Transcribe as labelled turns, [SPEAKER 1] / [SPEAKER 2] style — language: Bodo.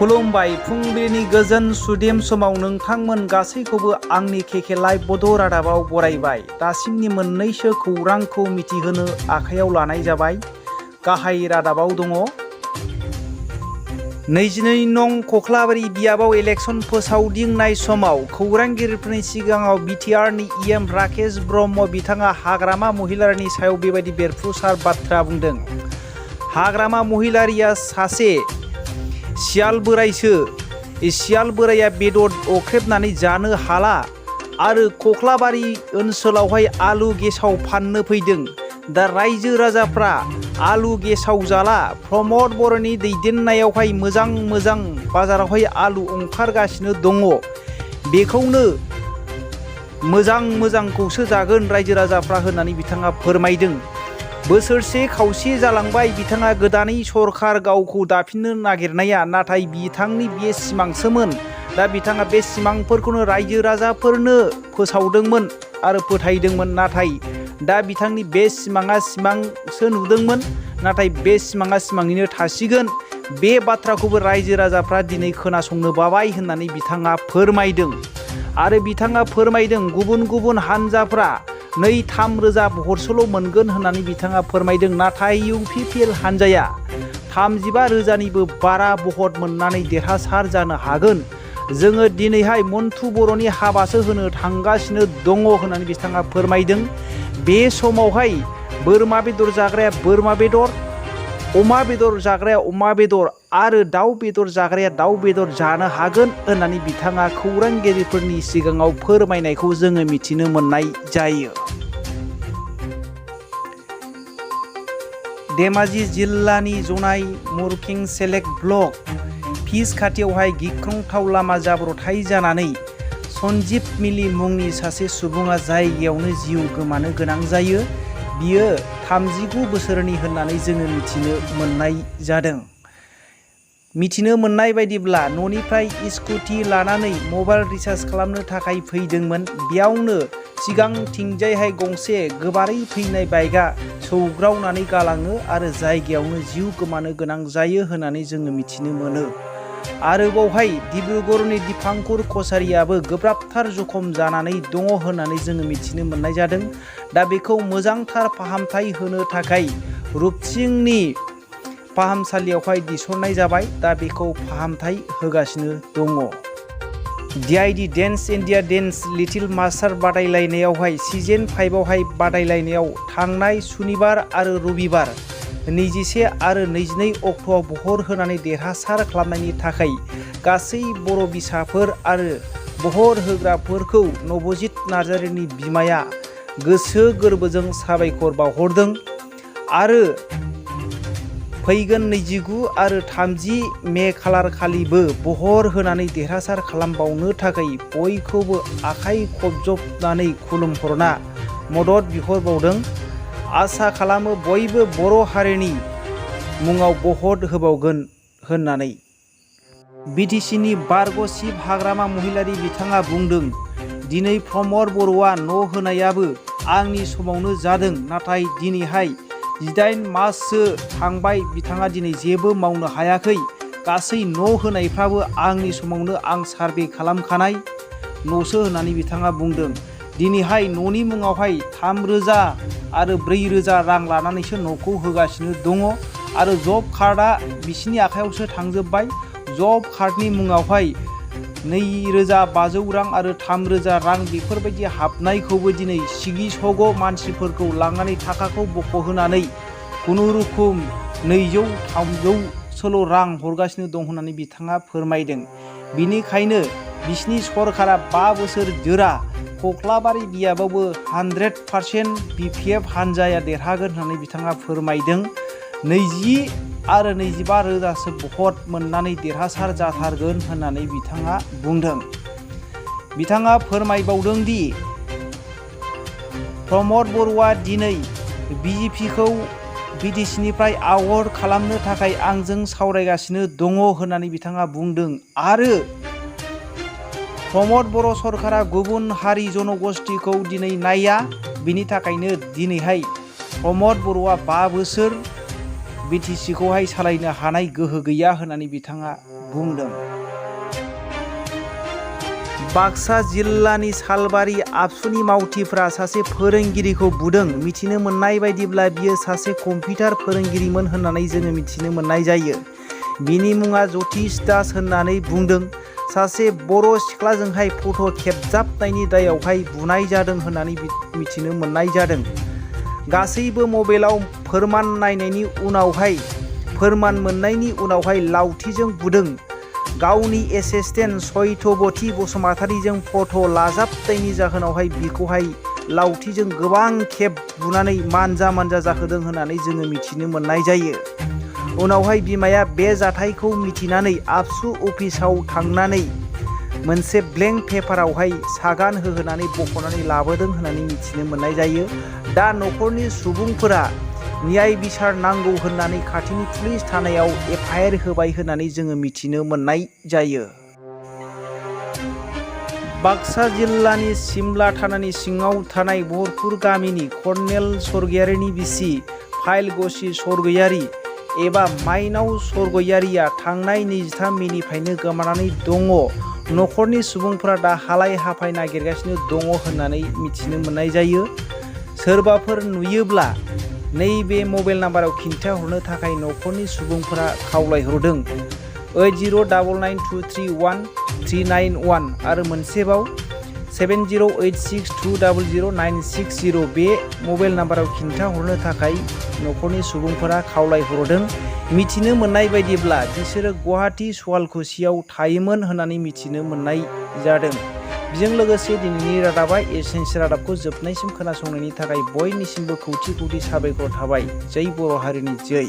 [SPEAKER 1] खुलुमबाय फुंबिलिनि गोजोन सुदेम समाव नोंथांमोन गासैखौबो आंनि केके लाइभ बड' रादाबाव बरायबाय। दासिमनि मोननैसो खौरांखौ मिथिहोनो आखायाव लानाय जाबाय। गाहाय रादाबाव दङ 22 नं कख्लाबारि बियाबाव इलेक्सन फोसावदिंनाय समाव खौरांगिरिफोरनि सिगाङाव बिटिआरनि इएम राकेश ब्रह्म बिथाङा हाग्रामा महिलारिनि सायाव बेबायदि बेरफ्रुसार बाथ्रा बुंदों। हाग्रामा महिलारिया सासे सियाल बोराइसो। सियाल बोराइया बेदर अख्रेबनानै जानो हाला आरो कख्लाबारि ओनसोलावहाय आलु गेसाव फाननो फैदों। दा रायजो राजाफ्रा आलु गेसाव जाला। प्रमद बर'नि दैदेननायावहाय मोजां बाजारावहाय आलु ओंखारगासिनो दङ। बेखौनो मोजांखौसो जागोन रायजो राजाफ्रा होननानै बिथाङा फोरमायदों। बोसोरसे खावसे जालांबाय बिथाङा गोदानै सरखार गावखौ दाफिननो नागिरनाया, नाथाय बिथांनि बे सिमांसोमोन। दा बिथाङा बे सिमांफोरखौनो रायजो राजाफोरनो फोसावदोंमोन आरो फोथायदोंमोन। नाथाय दा बिथांनि बे सिमाङा सिमांसो नुदोंमोन, नाथाय बे सिमाङा सिमाङैनो थासिगोन। बे बाथ्राखौबो रायजो राजाफ्रा दिनै खोनासंनो बाबाय होननानै बिथाङा फोरमायदों। आरो बिथाङा फोरमायदों गुबुन हानजाफ्रा 2-3 रोजा भटसोल' मोनगोन होननानै बिथाङा फोरमायदों। नाथाय इउपिपिएल हानजाया 35 रोजानिबो बारा भट मोननानै देरहासार जानो हागोन। जोङो दिनैहाय मwnw बर'नि हाबासो होनो थांगासिनो दङ होननानै बिथाङा फोरमायदों। बे समावहाय बोरमा बेदर जाग्राया बोरमा बेदर, अमा बेदर जाग्राया अमा बेदर आरो दाउ बेदर जाग्राया दाउ बेदर जानो हागोन होननानै बिथाङा खौरांगिरिफोरनि सिगाङाव फोरमायनायखौ जोङो मिथिनो मोननाय जायो। धेमाजि जिल्लानि जनाय मुरखें सेलेक्ट ब्लक फिस खाथियावहाय गिख्रंथाव लामा जाब्रथाय जानानै सन्जीब मिलि मुंनि सासे सुबुङा जायगायावनो जिउ गोमानो गोनां जायो। बियो 39 बोसोरनि होननानै जोङो मिथिनो मोननाय जादों। मिथिनो मोननाय बायदिब्ला न'निफ्राय स्कुटि लानानै मबाइल रिचार्ज खालामनो थाखाय फैदोंमोन। बेयावनो सिगांथिंजायहाय गंसे गोबारै फैनाय बाइकआ सौग्रावनानै गालाङो आरो जायगायावनो जिउ गोमानो गोनां जायो होननानै जोङो मिथिनो मोनो। आरोबावहाय डिब्रुगड़नि दिपांकर कसारियाबो गोब्राबथार जखम जानानै दङ होननानै जोङो मिथिनो मोननाय जादों। दा बेखौ मोजांथार फाहामथाय होनो थाखाय रुपसिंनि फाहामसालियावहाय थिसननाय जाबाय। दा बेखौ फाहामथाय होगासिनो दङ। DID dance India dance little master बादायलायनायावहाय सिजन 5आवहाय बादायलायनायाव थांनाय सुनिबार आरो रबिबार 21 आरो 22 अक्ट'आव बहर होनानै देरहासार खालामनायनि थाखाय गासै बर' बिसाफोर आरो बहर होग्राफोरखौ नबजित नार्जारिनि बिमाया गोसो गोरबोजों साबायखर बावहरदों। आरो फैगोन 29 आरो 30 मे खालार खालिबो बहर होनानै देरहासार खालामबावनो थाखाय बयखौबो आखाइ खबजबनानै खुलुमहरना मदद बिहरबावदों। आसा खालामो बयबो बर' हारिनि मुङाव बहर होबावगोन होननानै। बिटिसिनि बारग' चिफ हाग्रामा महिलारि बिथाङा बुंदों, दिनै प्रमद बर'आ न' होनायाबो आंनि समावनो जादों, नाथाय दिनैहाय 18 माससो थांबाय बिथाङा दिनै जेबो मावनो हायाखै। गासै न' होनायफ्राबो आंनि समावनो आं सार्भे खालामखानाय न'सो होननानै बिथाङा बुंदों। दिनैहाय न'नि मुङावहाय 3 रोजा आरो 4 रोजा रां लानानैसो न'खौ होगासिनो दङ। आरो जब कार्डआ बिसिनि आखायावसो थांजोब्बाय। जब कार्डनि मुङावहाय 2,500 रां आरो 3 रोजा रां बेफोरबायदि हाबनायखौबो दिनै सिगि सग' मानसिफोरखौ लांनानै थाखाखौ बख'होनानै खुनुरुखुम 200-300सोल' रां हरगासिनो दं होननानै बिथाङा फोरमायदों। बिनिखायनो बिसिनि सरकारा 5 बोसोर जोरा। कख्लाबारि बियाबावबो 100% BPF हानजाया देरहागोन होननानै बिथाङा फोरमायदों। 20 आरो 25 रोजासो भट मोननानै देरहासार जाथारगोन होननानै बिथाङा बुंदों। बिथाङा फोरमायबावदों दि प्रमद बर'आ दिनै BJPखौ बिटिसिनिफ्राय आउट खालामनो थाखाय आंजों सावरायगासिनो दङ होननानै बिथाङा बुंदों। आरो प्रमद बर' सरकारा गुबुन हारि जनगोष्ठीखौ दिनै नाया, बिनि थाखायनो दिनैहाय प्रमद बर'आ 5 बोसोर बिटिसिखौहाय सालायनो हानाय गोहो गैया होननानै बिथाङा बुंदों। बाक्सा जिल्लानि सालबारि आबसुनि मावथिफ्रा सासे फोरोंगिरिखौ बुदों। मिथिनो मोननाय बायदिब्ला बियो सासे कम्पिउटार फोरोंगिरिमोन होननानै जोङो मिथिनो मोननाय जायो। बिनि मुङा जतिश दास होननानै बुंदों। सासे बर' सिख्लाजोंहाय फट' खेबजाबनायनि दायावहाय बुनाय जादों होननानै मिथिनो मोननाय जादों। गासैबो मबाइलाव फोरमान नायनायनि उनावहाय फोरमान मोननायनि उनावहाय लावथिजों बुदों। गावनि एसिस्टेन्ट सयतवती बसुमतारीजों फट' लाजाबनायनि जाहोनावहाय बिखौहाय लावथिजों गोबां खेब बुनानै मानजा जाहोदों होननानै जोङो मिथिनो मोननाय जायो। उनावहाय बिमाया बे जाथायखौ मिथिनानै आबसु अफिसाव थांनानै मोनसे ब्लेंक पेपारावहाय सागान होहोनानै बख'नानै लाबोदों होननानै मिथिनो मोननाय जायो। दा न'खरनि सुबुंफोरा न्याय बिसार नांगौ होननानै खाथिनि पुलिस थानायाव एफआइआर होबाय होननानै जोङो मिथिनो मोननाय जायो। बाक्सा जिल्लानि सिमला थानानि सिङाव थानाय बहरपुर गामिनि कर्नेल स्वर्गयारिनि बिसि फाइलगसि स्वर्गयारि एबा माइनाव स्वर्गयारिया थांनाय 23 मेनिफ्रायनो गोमानानै दङ। न'खरनि सुबुंफोरा दा हालाय हाफाय नागिरगासिनो दङ होननानै मिथिनो मोननाय जायो। सोरबाफोर नुयोब्ला नैबे मबाइल नाम्बाराव खिन्थाहरनो थाखाय न'खरनि सुबुंफोरा खावलायहरदों। 8089313991 आरो मोनसेबाव 7086200960 बे मबाइल नाम्बाराव खिन्थाहरनो थाखाय न'खरनि सुबुंफोरा खावलायहरदों। मिथिनो मोननाय बायदिब्ला बिसोरो गुवाहाटी सुवालकुसियाव थायोमोन होननानै मिथिनो मोननाय जादों। बेजों लोगोसे दिनैनि रादाबा एसेन्सि रादाबखौ जोबनायसिम खोनासंनायनि थाखाय बयनिसिमबो खौथि खौथि साबायखर थाबाय। जै बर' हारिनि जै।